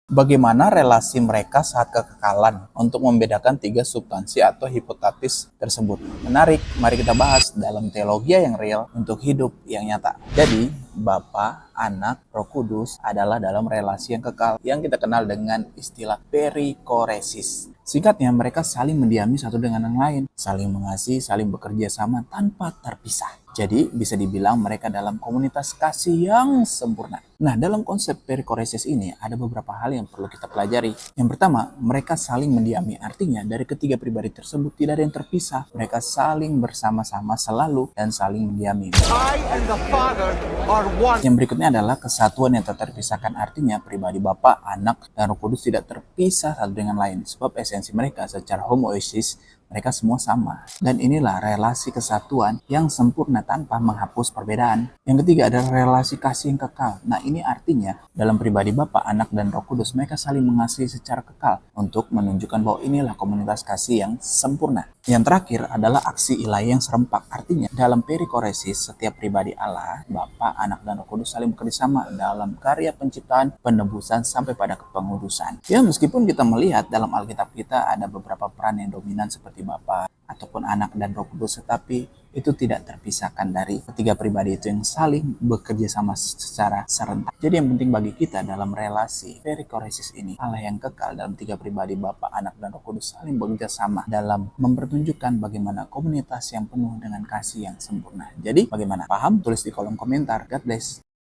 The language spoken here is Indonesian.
Bagaimana relasi mereka saat kekekalan untuk membedakan tiga substansi atau hipotesis tersebut? Menarik, mari kita bahas dalam teologi yang real untuk hidup yang nyata. Jadi, Bapa, Anak, Roh Kudus adalah dalam relasi yang kekal yang kita kenal dengan istilah perikoresis. Singkatnya, mereka saling mendiami satu dengan yang lain, saling mengasihi, saling bekerja sama tanpa terpisah. Jadi, bisa dibilang mereka dalam komunitas kasih yang sempurna. Nah, dalam konsep perikoresis ini ada beberapa hal yang perlu kita pelajari. Yang pertama, mereka saling mendiami. Artinya, dari ketiga pribadi tersebut tidak ada yang terpisah. Mereka saling bersama-sama selalu dan saling mendiami. I and the Father are one. Yang berikutnya adalah kesatuan yang tak terpisahkan. Artinya, pribadi Bapa, Anak, dan Roh Kudus tidak terpisah satu dengan lain. Sebab esensi mereka secara homoisis, mereka semua sama. Dan inilah relasi kesatuan yang sempurna tanpa menghapus perbedaan. Yang ketiga adalah relasi kasih yang kekal. Nah, ini artinya dalam pribadi Bapa, Anak, dan Roh Kudus mereka saling mengasihi secara kekal untuk menunjukkan bahwa inilah komunitas kasih yang sempurna. Yang terakhir adalah aksi ilahi yang serempak. Artinya dalam perikoresis setiap pribadi Allah, Bapa, Anak, dan Roh Kudus saling bekerja sama dalam karya penciptaan, penebusan, sampai pada kepengudusan. Ya, meskipun kita melihat dalam Alkitab kita ada beberapa peran yang dominan seperti Bapa ataupun Anak dan Roh Kudus, tetapi itu tidak terpisahkan dari ketiga pribadi itu yang saling bekerja sama secara serentak. Jadi yang penting bagi kita dalam relasi perikoresis ini, Allah yang kekal dalam tiga pribadi Bapa, Anak, dan Roh Kudus saling bekerja sama dalam mempertunjukkan bagaimana komunitas yang penuh dengan kasih yang sempurna. Jadi bagaimana? Paham? Tulis di kolom komentar. God bless.